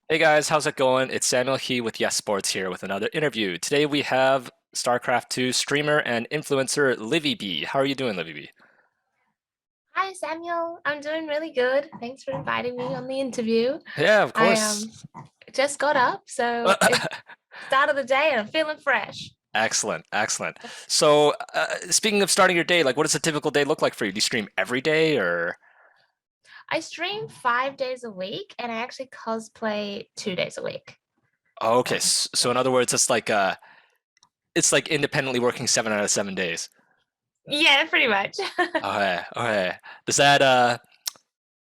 Hey guys, how's it going? It's Samuel He with Yes Sports here with another interview. Today we have StarCraft 2 streamer and influencer Livibee. How are you doing, Livibee? Hi, Samuel. I'm doing really good. Thanks for inviting me on the interview. Yeah, of I course. just got up, so it's start of the day and I'm feeling fresh. Excellent, excellent. So, speaking of starting your day, like what does a typical day look like for you? Do you stream every day or? I stream 5 days a week and I actually cosplay 2 days a week. Oh, okay, So so yeah. in other words, it's like independently working 7 out of 7 days. Yeah, pretty much. Okay, okay. Does that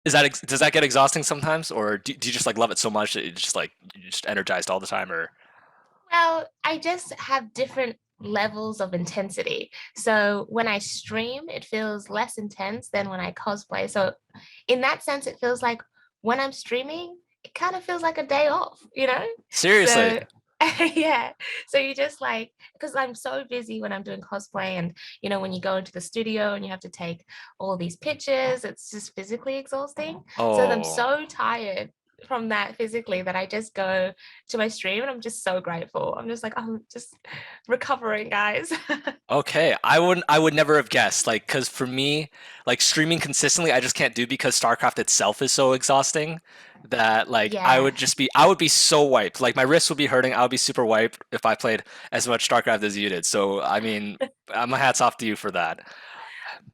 does that get exhausting sometimes, or do you just like love it so much that you're just energized all the time, or? Well, I just have different levels of intensity. So when I stream, it feels less intense than when I cosplay. So in that sense, it feels like when I'm streaming, it kind of feels like a day off? Seriously? So yeah. So you just like, because I'm so busy when I'm doing cosplay and when you go into the studio and you have to take all these pictures, it's just physically exhausting. So I'm Oh, so tired from that physically that I just go to my stream and I'm just so grateful. I'm just like, I'm just recovering, guys. okay. I would never have guessed. Like, because for me, like streaming consistently, I just can't do because StarCraft itself is so exhausting that like Yeah. I would be so wiped. Like my wrists would be hurting. I would be super wiped if I played as much StarCraft as you did. So I mean, my hats off to you for that.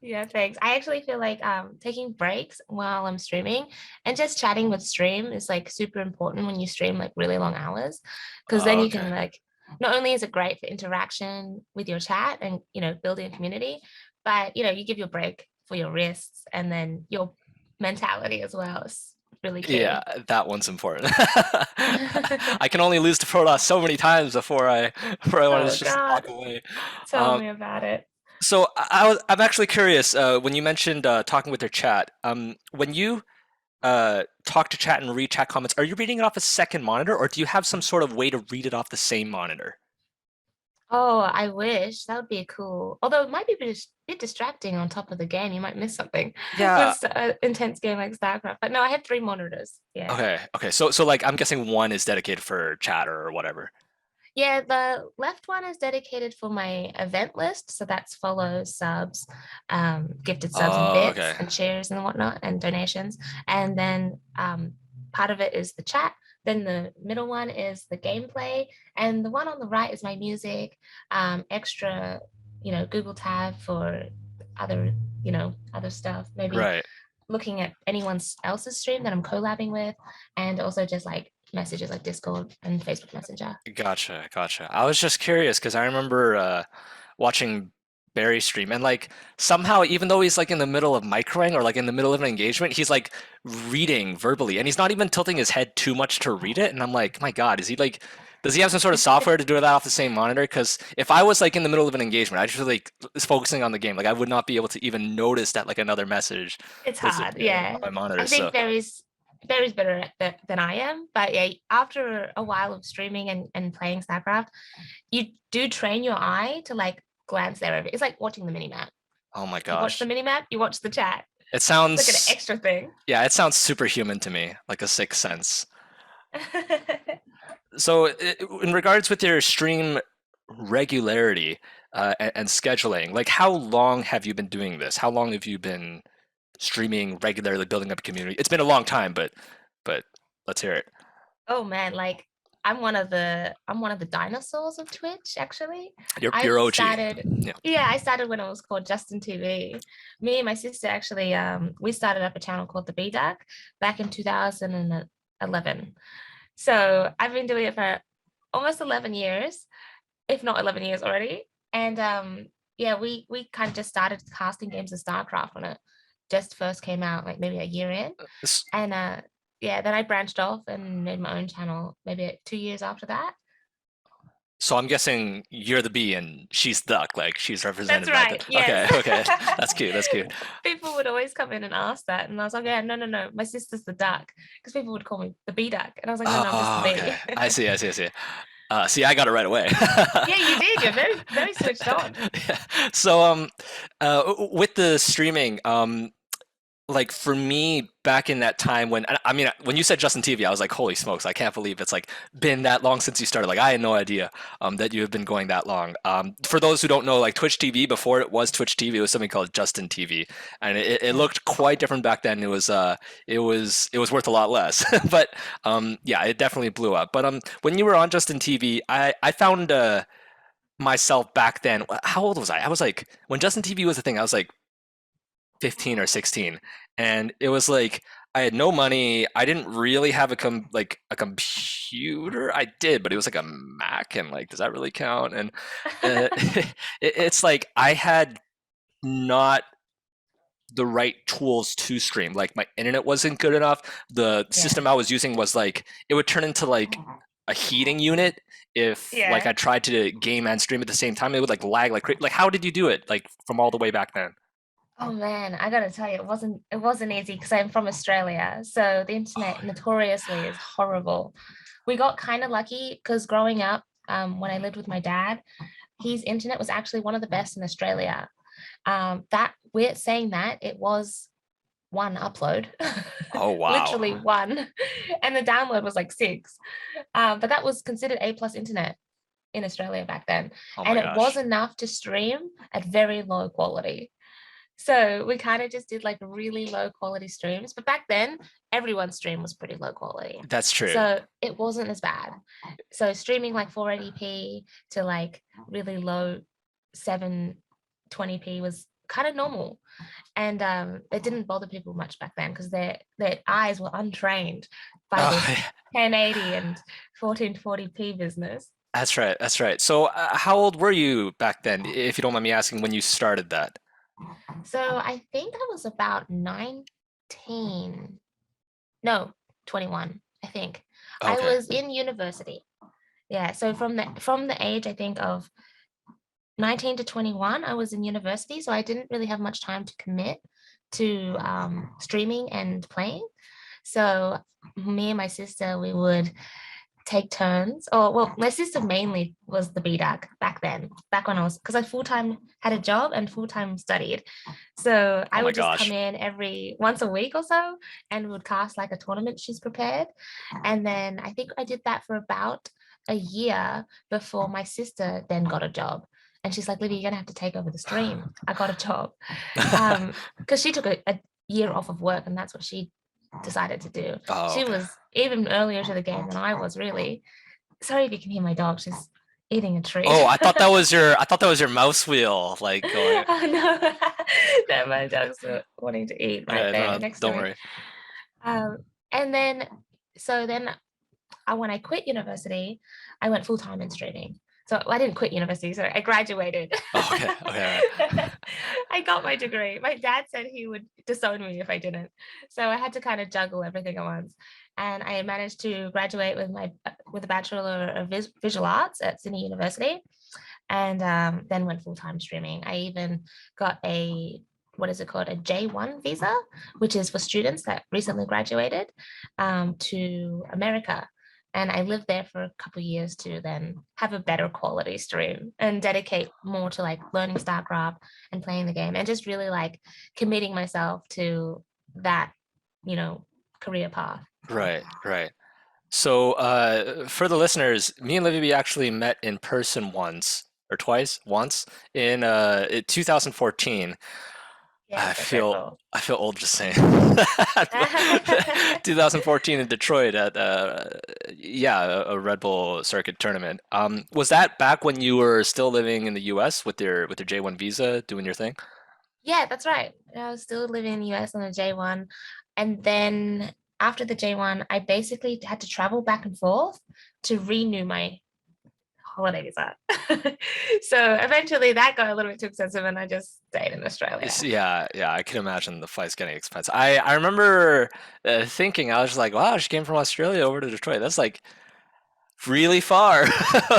Yeah, thanks. I actually feel like taking breaks while I'm streaming and just chatting with stream is like super important when you stream like really long hours because then you can Okay. like not only is it great for interaction with your chat and building a community, but you give your break for your wrists and then your mentality as well is really Yeah, key. that one's important. I can only lose to Protoss so many times before I want to Oh just walk God, away. tell Um, me about it. So I'm actually curious. When you mentioned talking with your chat, when you talk to chat and read chat comments, are you reading it off a second monitor, or do you have some sort of way to read it off the same monitor? Oh, I wish that would be cool. Although it might be a bit distracting on top of the game. You might miss something Yeah. with an intense game like StarCraft. But no, I had three monitors. Yeah. Okay. Okay. So like I'm guessing one is dedicated for chatter or whatever. Yeah, the left one is dedicated for my event list. So that's follows, subs, gifted subs and Oh, bits okay. and shares and whatnot and donations. And then part of it is the chat. Then the middle one is the gameplay. And the one on the right is my music, extra, Google tab for other, other stuff. Maybe Right. looking at anyone else's stream that I'm collabing with, and also just like messages like Discord and Facebook Messenger. Gotcha. Gotcha. I was just curious because I remember watching Barry stream and like somehow even though he's like in the middle of microing or like in the middle of an engagement, he's like reading verbally and he's not even tilting his head too much to read it. And I'm like, my God, is he like does he have some sort of software to do that off the same monitor? Because if I was like in the middle of an engagement, I just like was focusing on the game. Like I would not be able to even notice that like another message It's was hard, appearing yeah. on my monitor. I So think Barry's better at that than I am. But yeah, after a while of streaming and playing StarCraft, you do train your eye to like glance there over. It's like watching the mini map. oh my You watch the gosh. mini map, you watch the chat. It It's like an sounds extra thing. yeah, it sounds superhuman to me, like a sixth sense. So, in regards with your stream regularity and scheduling, like how long have you been doing this? How long have you been streaming regularly, building up a community? It's been a long time, but let's hear it. Oh man, like I'm one of the dinosaurs of Twitch, actually. You're I OG. started Yeah. Yeah, I started when it was called Justin TV. Me and my sister actually we started up a channel called the B Duck back in 2011. So I've been doing it for almost 11 years, if not 11 years already. And yeah, we kind of just started casting games of StarCraft when it just first came out, like maybe a year in. S- And yeah, then I branched off and made my own channel maybe 2 years after that. So I'm guessing you're the bee and she's the duck, like she's That's represented by the. right. Yes. Okay, okay, that's cute. That's cute. People would always come in and ask that. And I was like, yeah, no, no, no. My sister's the duck. Because people would call me the bee duck. And I was like, no, no, I'm just the Oh, okay. bee. I see. I see. I see. See, I got it right away. Yeah, you did. You're very, very switched on. Yeah. So, with the streaming, like for me back in that time when I mean when you said Justin TV, I was like, holy smokes, I can't believe it's like been that long since you started. Like I had no idea that you have been going that long. For those who don't know, like Twitch TV before it was Twitch TV, it was something called Justin TV, and it Yeah. looked quite different back then. It was worth a lot less, but yeah, it definitely blew up. But when you were on Justin TV, I found myself back then. How old was I? I was like when Justin TV was a thing. I was like 15 or 16, and it was like I had no money. I didn't really have a computer. I did, but it was like a Mac, and like does that really count? And it's like I had not the right tools to stream. Like my internet wasn't good enough. The Yeah. system I was using was like it would turn into like a heating unit if like Yeah. I tried to game and stream at the same time. It would like lag like how did you do it like from all the way back then? Oh man, I gotta tell you, it wasn't easy because I'm from Australia. So the Oh, internet notoriously is horrible. We got kind of lucky because growing up, when I lived with my dad, his internet was actually one of the best in Australia. That we're saying that it was one upload, oh wow. literally one, and the download was like six. But that was considered A plus internet in Australia back then, Oh and my it was gosh. enough to stream at very low quality. So we kind of just did like really low quality streams. But back then, everyone's stream was pretty low quality. That's true. So it wasn't as bad. So streaming like 480p to like really low 720p was kind of normal. And it didn't bother people much back then because their eyes were untrained by this Oh, 1080 and 1440p business. that's right. That's right. So, how old were you back then, if you don't mind me asking, when you started that? So I think I was about 19. No, 21, I think. I Okay. was in university. Yeah, so from the age I think of 19 to 21, I was in university, so I didn't really have much time to commit to streaming and playing. So me and my sister, we would take turns. Or well, my sister mainly was the BDAC back then, back when I was because I full-time had a job and full-time studied. So Oh I my would just come gosh. in every once a week or so and would cast like a tournament she's prepared. And then I think I did that for about a year before my sister then got a job. And she's like, Livy, you're gonna have to take over the stream. I got a job. Because she took a year off of work and that's what she decided to do. Oh, She okay. was even earlier to the game than I was really. Sorry if you can hear my dog. She's eating a treat. Oh, I thought that was your mouse wheel, like going. Oh no, no, my dog's wanting to eat right Okay, there no, next to don't me. worry. Um, and then, so then when I quit university, I went full time in streaming. So I didn't quit university, sorry, I graduated. Oh, okay, okay, right. I got my degree. My dad said he would disown me if I didn't. So I had to kind of juggle everything at once. And I managed to graduate with a Bachelor of Visual Arts at Sydney University and then went full-time streaming. I even got a what is it called, a J1 visa, which is for students that recently graduated to America. And I lived there for a couple of years to then have a better quality stream and dedicate more to like learning StarCraft and playing the game and just really like committing myself to that, you know, career path. Right, right. So, for the listeners, me and Livy actually met in person once or twice, once in 2014. Yes, that's very cool. I feel old just saying. 2014 in Detroit at yeah, a Red Bull Circuit tournament. Was that back when you were still living in the US with your J1 visa, doing your thing? Yeah, that's right. I was still living in the US on a J1. And then after the J1, I basically had to travel back and forth to renew my holiday visa. So eventually that got a little bit too expensive and I just stayed in Australia. Yeah, yeah, I can imagine the flight's getting expensive. I remember thinking I was just like, wow, she came from Australia over to Detroit. That's like really far.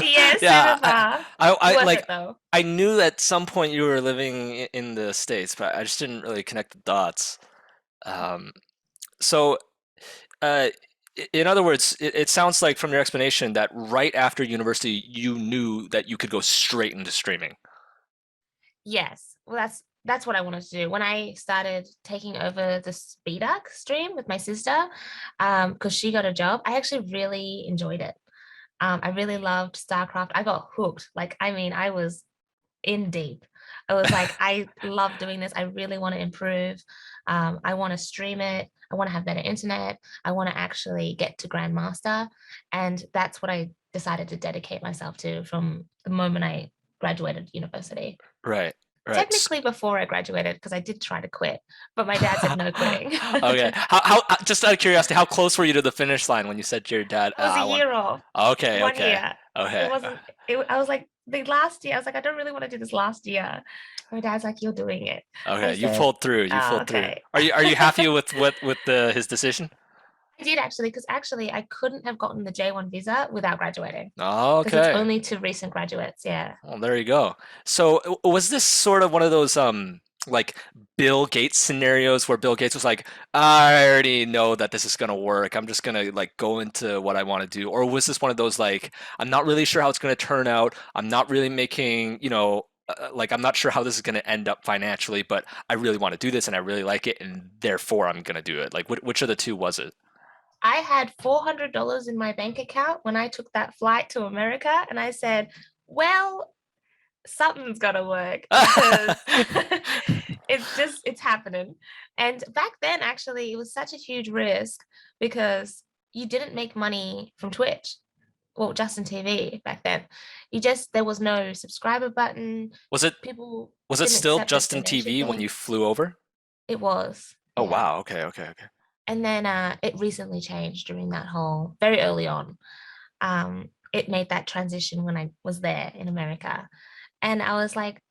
Yeah, Yeah, super far. I Worth like it though. I knew at some point you were living in the States, but I just didn't really connect the dots. Um, so, uh, in other words, it sounds like from your explanation that right after university, you knew that you could go straight into streaming. Yes. Well, that's that's what I wanted to do. When I started taking over the speed arc stream with my sister, because she got a job, I actually really enjoyed it. I really loved StarCraft. I got hooked. Like, I mean, I was in deep. I was like, I love doing this. I really want to improve. I want to stream it. I want to have better internet. I want to actually get to Grandmaster. And that's what I decided to dedicate myself to from the moment I graduated university. Right, right. Technically before I graduated, because I did try to quit, but my dad said no quitting. Okay. How just out of curiosity, how close were you to the finish line when you said to your dad, I was a I want. year off, Okay, one okay. year. It Okay. wasn't, I was like, the last year, I was like, I don't really want to do this last year. My dad's like, you're doing it. I Okay, you said, pulled through. You oh, pulled through. okay. Are you happy with the his decision? I did actually, because actually I couldn't have gotten the J1 visa without graduating because it's Okay. only to recent graduates. Yeah. Well, there you go. So was this sort of one of those like Bill Gates scenarios where Bill Gates was like, I already know that this is gonna work. I'm just gonna like go into what I want to do. Or was this one of those like, I'm not really sure how it's gonna turn out. I'm not really making, like I'm not sure how this is gonna end up financially, but I really want to do this and I really like it, and therefore I'm gonna do it. Like which of the two was it? I had $400 in my bank account when I took that flight to America. And I said, well, something's got to work because it's happening. And back then, actually, it was such a huge risk because you didn't make money from Twitch. Well, Justin TV back then. There was no subscriber button. Was it People was it didn't still accept the Justin donation TV when you thing. flew over? It was, Oh yeah. wow. Okay, okay, okay. And then it recently changed during that whole very early on. It made that transition when I was there in America. And I was like,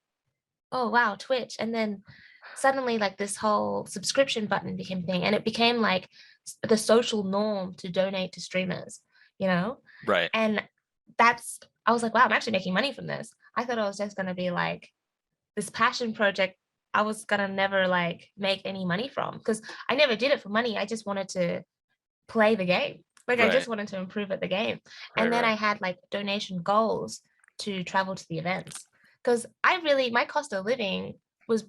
oh wow, Twitch. And then suddenly like this whole subscription button became thing. And it became like the social norm to donate to streamers, you know? Right. And I was like, wow, I'm actually making money from this. I thought I was just gonna be like this passion project I was gonna never like make any money from because I never did it for money. I just wanted to play the game. Like I Right. just wanted to improve at the game. Right, And then right. I had like donation goals to travel to the events because my cost of living was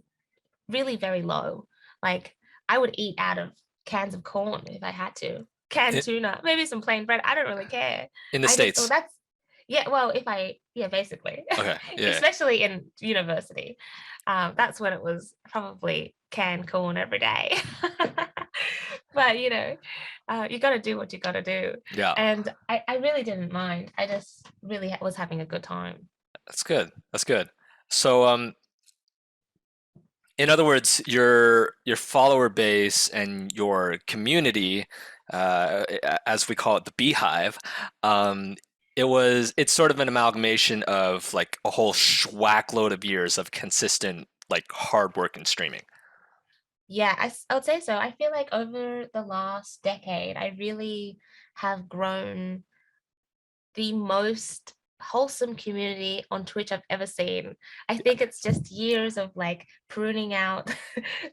really very low. Like I would eat out of cans of corn if I had to, canned In, tuna, maybe some plain bread. I don't really care. in the I just, oh, States. that's, yeah, well, yeah, basically, Okay. Yeah. especially in university. That's when it was probably canned corn every day. But you got to do what you got to do. Yeah. And I really didn't mind. I just really was having a good time. That's good. That's good. So in other words, your follower base and your community, as we call it, the beehive, um, it's sort of an amalgamation of like a whole schwack load of years of consistent like hard work and streaming. Yeah, I would say so. I feel like over the last decade, I really have grown the most wholesome community on Twitch I've ever seen. I think it's just years of like pruning out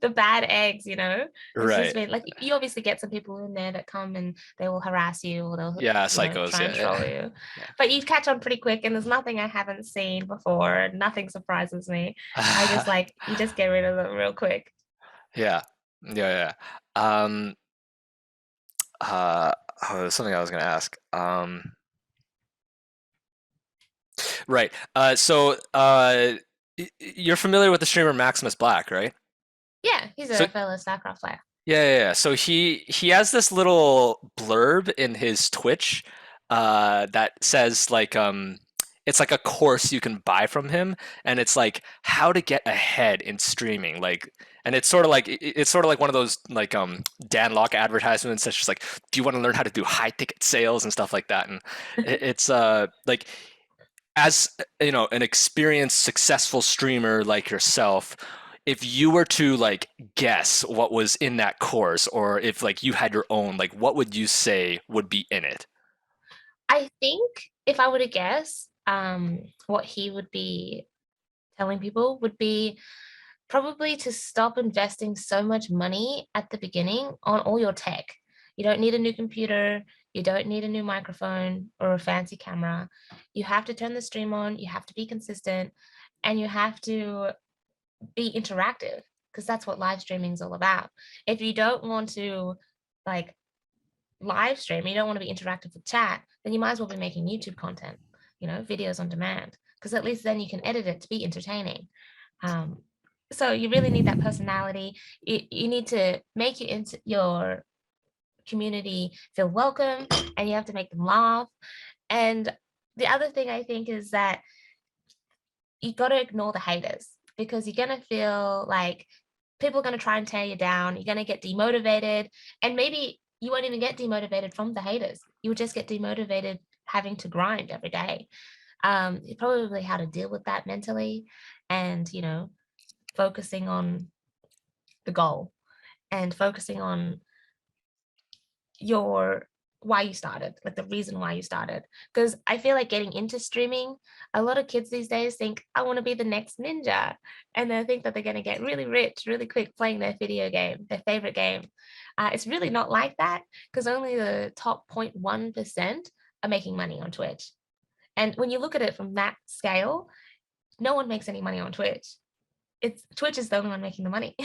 the bad eggs, you know? It's just Right. been like you obviously get some people in there that come and they will harass you or they'll, Yeah, psychos. try and Yeah, troll yeah, you. yeah. But you catch on pretty quick and there's nothing I haven't seen before. Nothing surprises me. I just like you just get rid of them real quick. Yeah, yeah, yeah. Um, there's something I was gonna ask. Right. You're familiar with the streamer Maximus Black, right? Yeah, he's So a fellow StarCraft player. yeah, yeah, yeah. So he has this little blurb in his Twitch that says like it's like a course you can buy from him, and it's like how to get ahead in streaming. Like, and it's sort of like one of those like Dan Lok advertisements that's just like, do you want to learn how to do high ticket sales and stuff like that? And it's like as an experienced successful streamer like yourself, if you were to like guess what was in that course, or if like you had your own, like what would you say would be in it? I think if I were to guess, what he would be telling people would be probably to stop investing so much money at the beginning on all your tech. You don't need a new computer, you don't need a new microphone or a fancy camera. You have to turn the stream on, you have to be consistent, and you have to be interactive, because that's what live streaming is all about. If you don't want to like live stream, you don't want to be interactive with chat, then you might as well be making YouTube content, videos on demand, because at least then you can edit it to be entertaining. Um, so you really need that personality. You need to make your community feel welcome, and you have to make them laugh. And the other thing I think is that you got to ignore the haters, because you're going to feel like people are going to try and tear you down. You're going to get demotivated, and maybe you won't even get demotivated from the haters. You'll just get demotivated having to grind every day. Probably how to deal with that mentally, and focusing on the goal, and focusing on your why you started, like the reason why you started. Because I feel like getting into streaming, a lot of kids these days think, I want to be the next ninja. And they think that they're going to get really rich really quick playing their video game, their favorite game. It's really not like that, because only the top 0.1% are making money on Twitch. And when you look at it from that scale, no one makes any money on Twitch. Twitch is the only one making the money.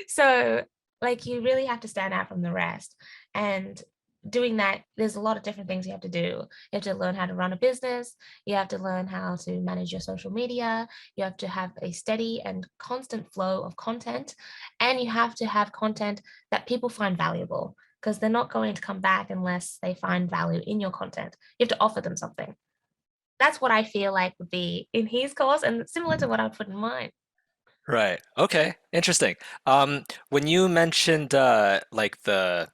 So like you really have to stand out from the rest. And doing that, there's a lot of different things you have to do. You have to learn how to run a business. You have to learn how to manage your social media. You have to have a steady and constant flow of content. And you have to have content that people find valuable, because they're not going to come back unless they find value in your content. You have to offer them something. That's what I feel like would be in his course, and similar to what I put in mine. Right. Okay. Interesting. When you mentioned like the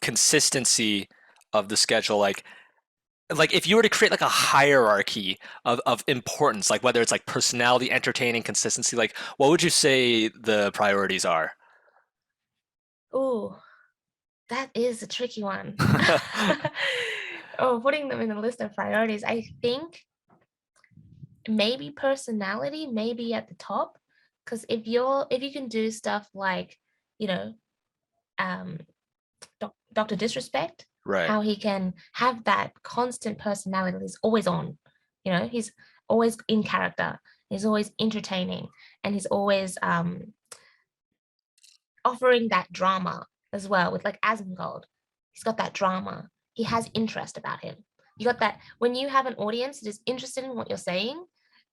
consistency of the schedule, like if you were to create like a hierarchy of importance, like whether it's like personality, entertaining, consistency, like what would you say the priorities are? Oh, that is a tricky one. Oh, putting them in the list of priorities. I think maybe personality, maybe at the top. Because if you can do stuff like, you know, um, Dr. Disrespect, Right. how he can have that constant personality that is always on. He's always in character. He's always entertaining, and he's always offering that drama as well with like Asmongold. He's got that drama. He has interest about him. You got that when you have an audience that is interested in what you're saying,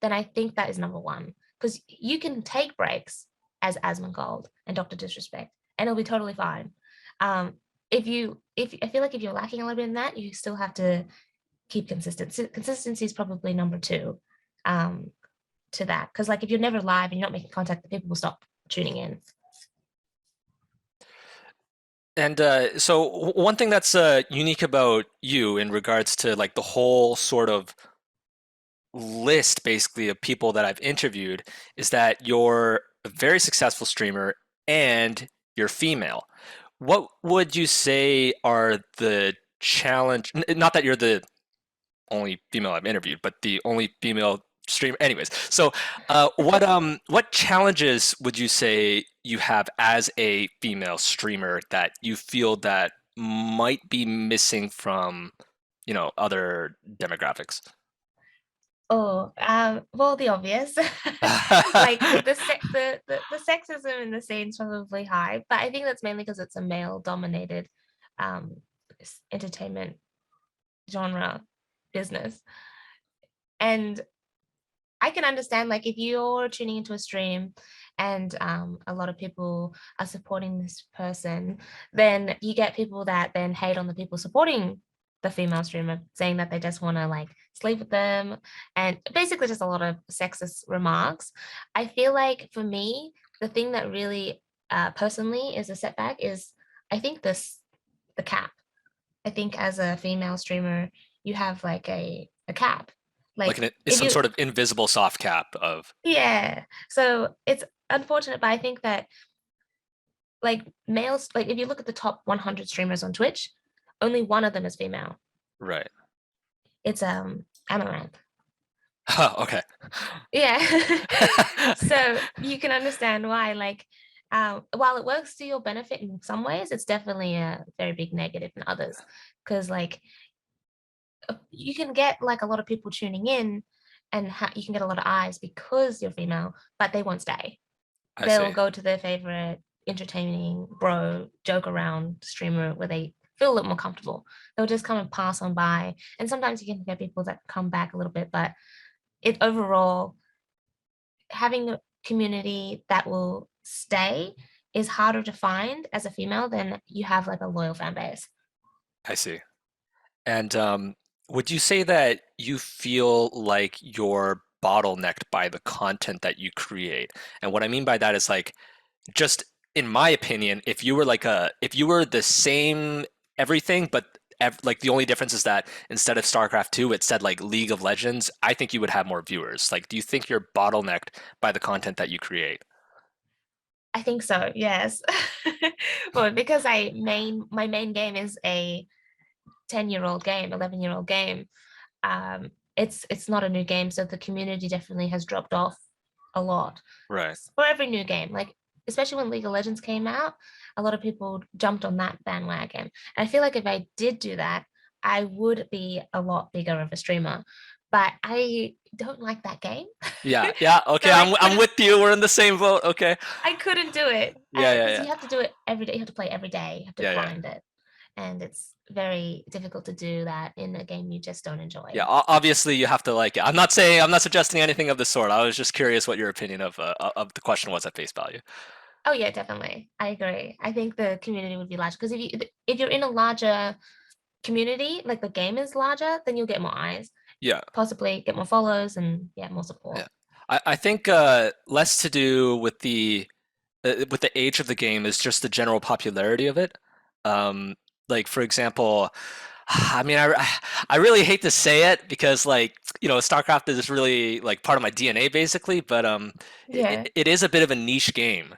then I think that is number one. Because you can take breaks as Asmongold and Dr. Disrespect, and it'll be totally fine. If I feel like if you're lacking a little bit in that, you still have to keep consistency. Consistency is probably number two um, to that. Because like if you're never live and you're not making contact, the people will stop tuning in. And one thing that's unique about you in regards to like the whole sort of list basically of people that I've interviewed is that you're a very successful streamer and you're female. What would you say are the challenge? Not that you're the only female I've interviewed, but the only female streamer. Anyways, so what challenges would you say you have as a female streamer that you feel that might be missing from, other demographics? Oh, well, the obvious, like the sexism in the scene is probably high, but I think that's mainly because it's a male-dominated um, entertainment genre business, and I can understand like if you're tuning into a stream and a lot of people are supporting this person, then you get people that then hate on the people supporting the female streamer, saying that they just want to like sleep with them, and basically just a lot of sexist remarks. I feel like for me, the thing that really personally is a setback is I think the cap. I think as a female streamer, you have like a cap. Like Like it's if some you sort of invisible soft cap of yeah. So it's unfortunate, but I think that like males, like if you look at the top 100 streamers on Twitch, only one of them is female. right. It's Amaranth. Oh, okay. Yeah. So you can understand why, like, while it works to your benefit in some ways, it's definitely a very big negative in others. Because like you can get like a lot of people tuning in, and you can get a lot of eyes because you're female, but they won't stay. I They'll see. go to their favorite entertaining bro joke around streamer where they feel a little more comfortable. They'll just come and pass on by, and sometimes you can get people that come back a little bit, but it overall, having a community that will stay is harder to find as a female than you have like a loyal fan base. I see. And would you say that you feel like you're bottlenecked by the content that you create? And what I mean by that is like, just in my opinion, if you were the same everything, but like the only difference is that instead of StarCraft 2, it said like League of Legends, I think you would have more viewers. Like, do you think you're bottlenecked by the content that you create? I think so, yes. Well, because my main game is a 10-year-old game, 11-year-old game. It's not a new game, so the community definitely has dropped off a lot Right. for every new game. Like especially when League of Legends came out, a lot of people jumped on that bandwagon. And I feel like if I did do that, I would be a lot bigger of a streamer. But I don't like that game. Yeah, yeah, So okay, I'm with you. We're in the same boat. Okay. I couldn't do it Yeah, yeah, because yeah. you have to do it every day. You have to play every day. You have to Yeah, yeah. grind it, and it's very difficult to do that in a game you just don't Yeah, enjoy. obviously you have to like it. I'm not suggesting anything of the sort. I was just curious what your opinion of the question was at face value. Oh yeah, definitely. I agree. I think the community would be larger because if you're in a larger community, like the game is larger, then you'll get more eyes, Yeah, possibly get more follows, and yeah, more yeah. support. I think less to do with the age of the game is just the general popularity of it. Um, like for example, I mean, I really hate to say it because like StarCraft is really like part of my DNA basically, but Yeah, it is a bit of a niche game.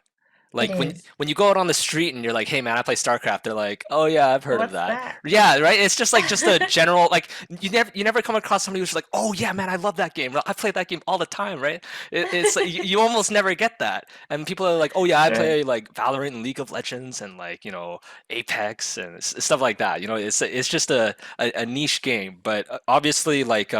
it Like is. when you go out on the street and you're like, "Hey man, I play StarCraft," they're like, "Oh yeah, I've heard of What's that." that? Yeah, right. It's just a general like you never come across somebody who's like, "Oh yeah, man, I love that game. I play that game all the time." Right? It's like, you almost never get that, and people are like, "Oh yeah, I Right. play like Valorant and League of Legends and like Apex and stuff like that." It's just a niche game, but obviously like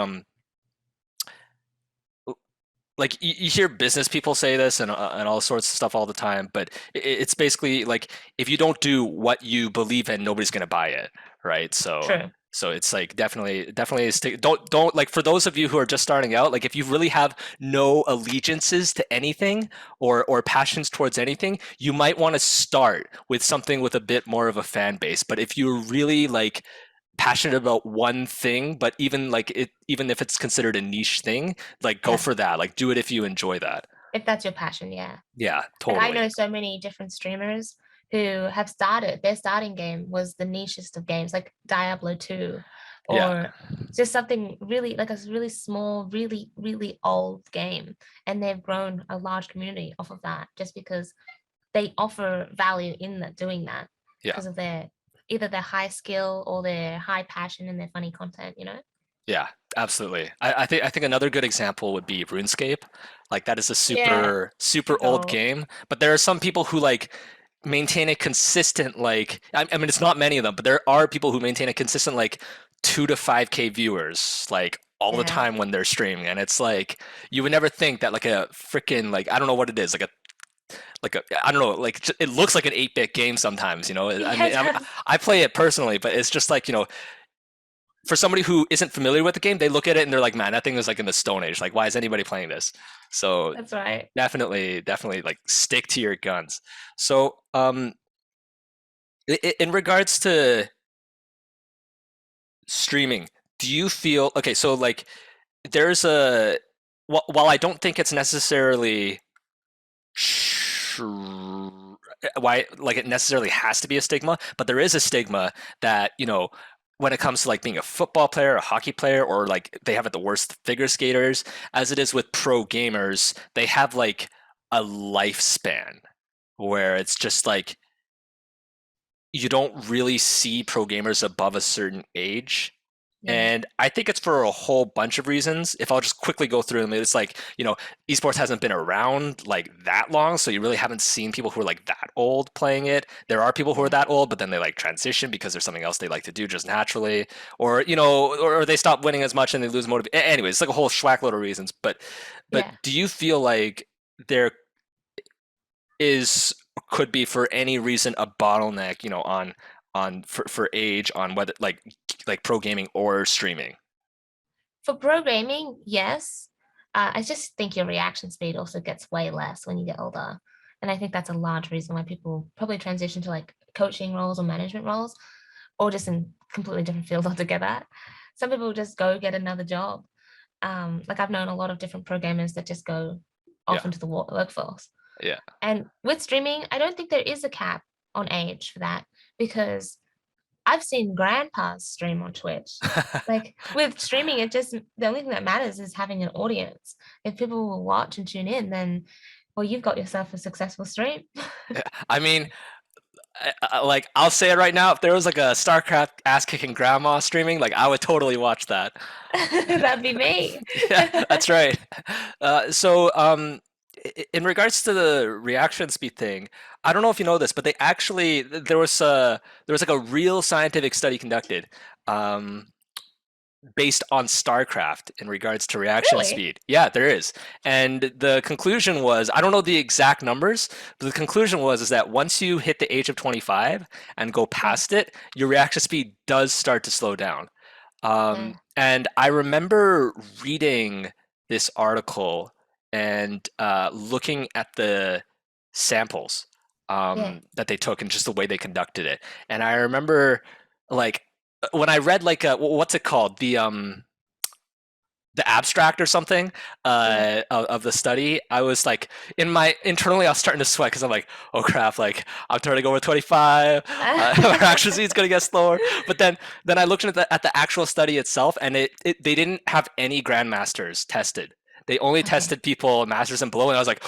you hear business people say this and all sorts of stuff all the time, but it's basically like if you don't do what you believe in, nobody's gonna buy it, right? True. So it's like definitely stick. Don't like for those of you who are just starting out, like if you really have no allegiances to anything or passions towards anything, you might want to start with something with a bit more of a fan base. But if you're really like passionate about one thing, but even if it's considered a niche thing, like go Yeah. for that. Like do it if you enjoy that. If that's your passion, yeah. Yeah, Like I totally. know so many different streamers who have started, their starting game was the nichest of games, like Diablo 2, Yeah, or just something really like a really small, really, really old game. And they've grown a large community off of that just because they offer value in that doing that yeah, because of their either their high skill or their high passion and their funny content, you know? yeah, absolutely. I think another good example would be RuneScape. Like that is a Yeah, super super old old. game, but there are some people who like maintain a consistent like I mean it's not many of them, but there are people who maintain a consistent like 2 to 5K viewers like all the Yeah. time when they're streaming, and it's like you would never think that like a freaking like I don't know what it is like a I don't know like it looks like an 8-bit game sometimes. I Yeah, mean it does. I play it personally, but it's just like for somebody who isn't familiar with the game, they look at it and they're like, man, that thing was like in the Stone Age. Like, why is anybody playing this? So That's right. definitely like stick to your guns. So in regards to streaming, do you feel okay? So like there's a while I don't think it's necessarily why like it necessarily has to be a stigma, but there is a stigma that when it comes to like being a football player, a hockey player, or like they have it the worst figure skaters, as it is with pro gamers, they have like a lifespan where it's just like you don't really see pro gamers above a certain age. Yeah. And I think it's for a whole bunch of reasons. If I'll just quickly go through them, it's like, esports hasn't been around like that long, so you really haven't seen people who are like that old playing it. There are people who are Yeah. that old, but then they like transition because there's something else they like to do just naturally, or they stop winning as much and they lose motivation. Anyways, it's like a whole schwack load of reasons. But Yeah. do you feel like there is could be for any reason a bottleneck, for age on whether like pro gaming or streaming? For programming, yes. I just think your reaction speed also gets way less when you get older. And I think that's a large reason why people probably transition to like coaching roles or management roles, or just in completely different fields altogether. Some people just go get another job. Like I've known a lot of different programmers that just go off Yeah, into the workforce. yeah. And with streaming, I don't think there is a cap on age for that because I've seen grandpas stream on Twitch. Like with streaming, it just the only thing that matters is having an audience. If people will watch and tune in, then well, you've got yourself a successful stream. I mean, like I'll say it right now. If there was like a StarCraft ass kicking grandma streaming, like I would totally watch that. That'd be me. Yeah, that's right. So, in regards to the reaction speed thing, I don't know if you know this, but they actually there was like a real scientific study conducted. Um, Based on StarCraft in regards to reaction Really? speed. Yeah, there is. And the conclusion was, I don't know the exact numbers, but the conclusion was is that once you hit the age of 25 and go Yeah, past it, your reaction speed does start to slow down. yeah, And I remember reading this article and looking at the samples yeah, that they took and just the way they conducted it. And I remember, like, when I read like what's it called, the abstract or something yeah. of the study, I was like, internally, I was starting to sweat because I'm like, oh crap, like I'm turning over 25, our accuracy is gonna get slower. But then I looked at the actual study itself, and they didn't have any grandmasters tested. They only Okay. tested people masters and below, and I was like,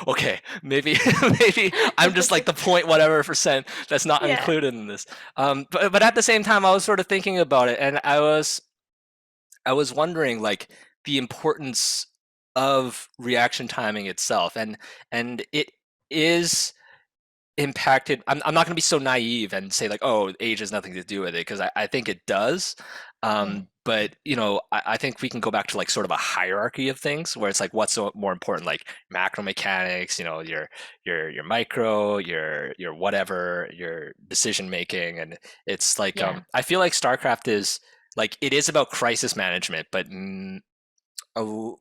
okay, maybe maybe I'm just like the point whatever percent that's not Yeah, included in this. But at the same time, I was sort of thinking about it, and I was wondering like the importance of reaction timing itself, and it is impacted. I'm not going to be so naive and say like, oh, age has nothing to do with it, because I think it does. yeah, But I think we can go back to like sort of a hierarchy of things where it's like what's more important, like macro mechanics, your micro, your whatever, your decision making. And it's like yeah, I feel like StarCraft is like it is about crisis management, but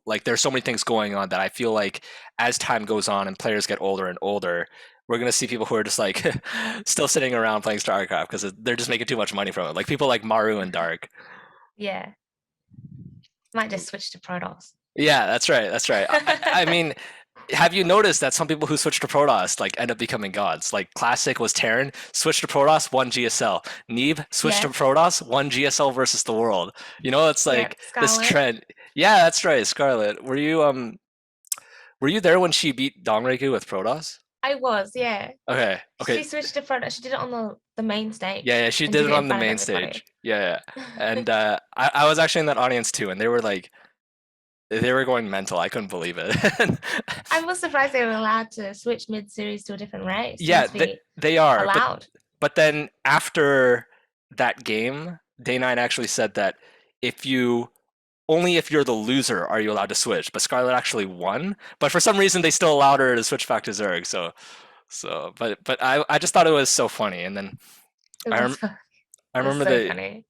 like there's so many things going on that I feel like as time goes on and players get older and older, we're gonna see people who are just like still sitting around playing StarCraft because they're just making too much money from it. Like people like Maru and Dark. yeah. Might just switch to Protoss. Yeah, that's right. That's right. I mean, have you noticed that some people who switch to Protoss like end up becoming gods? Like Classic was Terran, switched to Protoss, won GSL. Neve switched to Yeah, Protoss, won GSL versus the world. It's yeah. like this Scarlet. trend. Yeah, that's right, Scarlet. Were you there when she beat Dongreku with Protoss? I was, yeah. Okay, okay. She switched to Protoss. She did it on the main Yeah, stage yeah, she and did did it it in on the front of main everybody. stage. Yeah, yeah. And I was actually in that audience too, and they were like, they were going mental. I couldn't believe it. I was surprised they were allowed to switch mid-series to a different race. It Yeah, must be they are, but allowed. but then after that game, Day Nine actually said that if you only if you're the loser are you allowed to switch. But Scarlet actually won, but for some reason they still allowed her to switch back to Zerg. But I just thought it was so funny. And then It I was rem- fu- I it was remember so funny.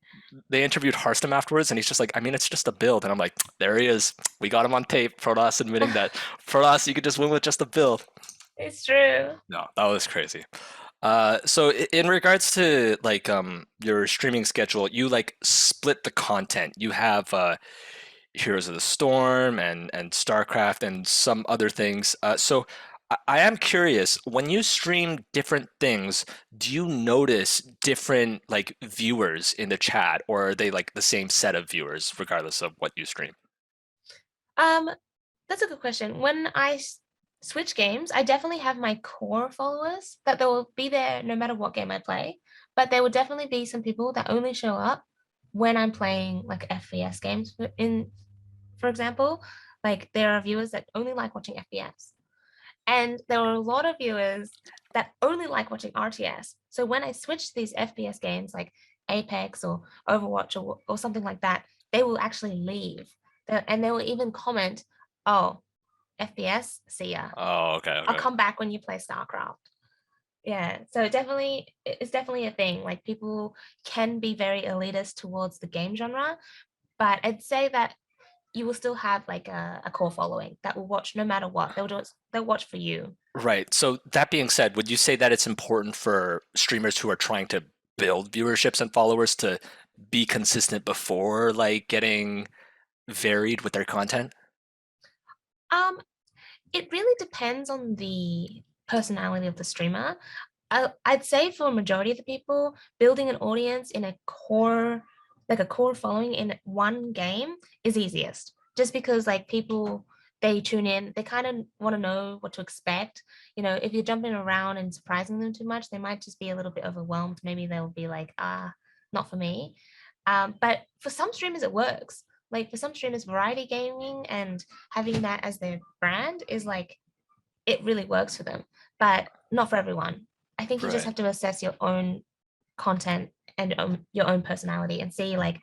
they interviewed Harstem afterwards, and he's just like, I mean, it's just a build. And I'm like, there he is. We got him on tape. Protoss admitting that Protoss, you could just win with just a build. It's true. No, that was crazy. So in regards to like your streaming schedule, you like split the content. You have Heroes of the Storm and StarCraft and some other things. So I am curious, when you stream different things, do you notice different like viewers in the chat, or are they like the same set of viewers regardless of what you stream? Um, that's a good question. When switch games, I definitely have my core followers that they will be there no matter what game I play. But there will definitely be some people that only show up when I'm playing like FPS games for example, like there are viewers that only like watching FPS. And there are a lot of viewers that only like watching RTS. So when I switch to these FPS games like Apex or Overwatch or something like that, they will actually leave. And they will even comment, oh, FPS, see ya. Oh, okay, I'll okay. come back when you play StarCraft. Yeah, so definitely, it's definitely a thing. Like people can be very elitist towards the game genre, but I'd say that you will still have like a core following that will watch no matter what. They'll watch for you. Right. So that being said, would you say that it's important for streamers who are trying to build viewerships and followers to be consistent before like getting varied with their content? Um, it really depends on the personality of the streamer. I'd say for a majority of the people, building an audience in a core, like a core following in one game is easiest. Just because like people they tune in, they kind of want to know what to expect. You know, if you're jumping around and surprising them too much, they might just be a little bit overwhelmed. Maybe they'll be like, not for me. But for some streamers, it works. Like for some streamers, variety gaming and having that as their brand is like it really works for them, but not for everyone. I think you just Right. have to assess your own content and your own personality and see like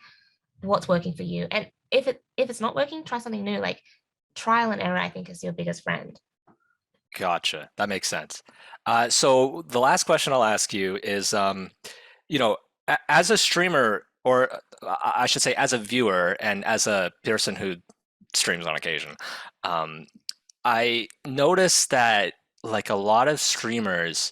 what's working for you. And if it's not working, try something new. Like trial and error, I think is your biggest friend. Gotcha. That makes sense. So the last question I'll ask you is, you know, as a streamer, or I should say, as a viewer and as a person who streams on occasion, um, I noticed that like a lot of streamers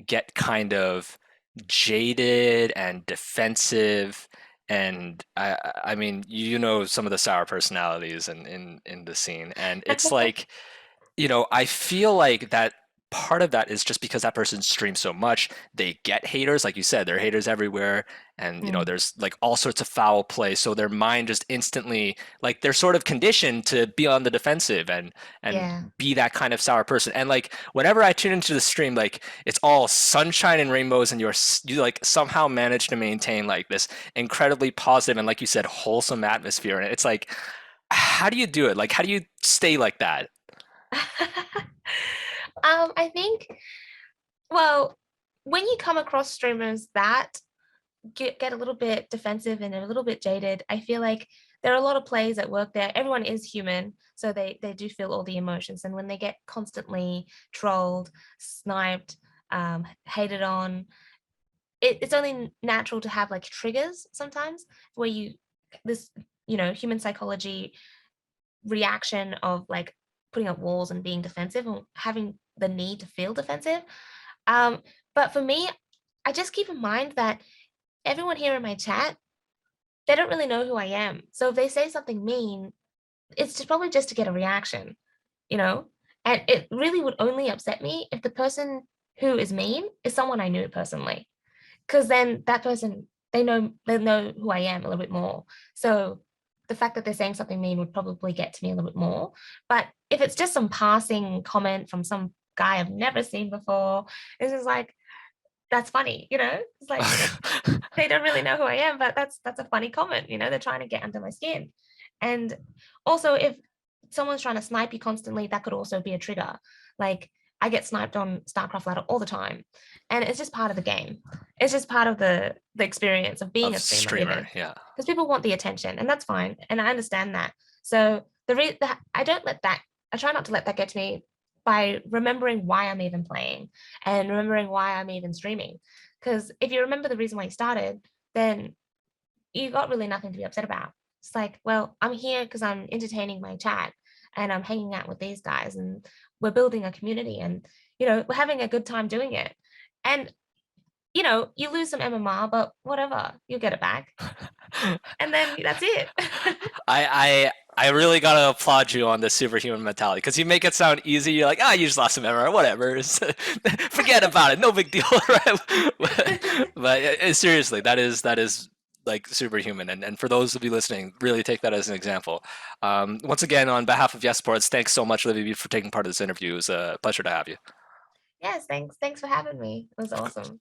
get kind of jaded and defensive, and I mean, you know, some of the sour personalities in the scene, and it's like, I feel like that part of that is just because that person streams so much, they get haters, like you said, there are haters everywhere, and Mm, there's like all sorts of foul play, so their mind just instantly, like they're sort of conditioned to be on the defensive and yeah. be that kind of sour person. And like whenever I tune into the stream, like it's all sunshine and rainbows, and you like somehow manage to maintain like this incredibly positive and, like you said, wholesome atmosphere. And it's like, how do you do it? Like, how do you stay like that? I think, well, when you come across streamers that get a little bit defensive and a little bit jaded, I feel like there are a lot of plays at work there. Everyone is human, so they do feel all the emotions. And when they get constantly trolled, sniped, hated on, it's only natural to have like triggers sometimes where you this human psychology reaction of like putting up walls and being defensive and having the need to feel defensive. Um, but for me, I just keep in mind that everyone here in my chat, they don't really know who I am. So if they say something mean, it's just probably just to get a reaction, you know? And it really would only upset me if the person who is mean is someone I knew personally. Because then that person, they know who I am a little bit more. So the fact that they're saying something mean would probably get to me a little bit more. But if it's just some passing comment from some guy I've never seen before, it's just like, that's funny, It's like they don't really know who I am, but that's a funny comment, they're trying to get under my skin. And also if someone's trying to snipe you constantly, that could also be a trigger. Like I get sniped on StarCraft ladder all the time. And it's just part of the game. It's just part of the experience of being Of a streamer, streamer, even. yeah. Because people want the attention, and that's fine. And I understand that. So I don't let that, I try not to let that get to me by remembering why I'm even playing and remembering why I'm even streaming. Because if you remember the reason why you started, then you got really nothing to be upset about. It's like, well, I'm here because I'm entertaining my chat and I'm hanging out with these guys and we're building a community and, we're having a good time doing it. And, you lose some MMR, but whatever, you'll get it back. And then that's it. I really gotta applaud you on the superhuman mentality, because you make it sound easy. You're like, you just lost some memory, whatever. Forget about it, no big deal, right? But seriously, that is like superhuman. And for those of you listening, really take that as an example. Once again, on behalf of Yes Sports, thanks so much, Livibee, for taking part of this interview. It was a pleasure to have you. Yes, thanks for having me. It was Of course. awesome.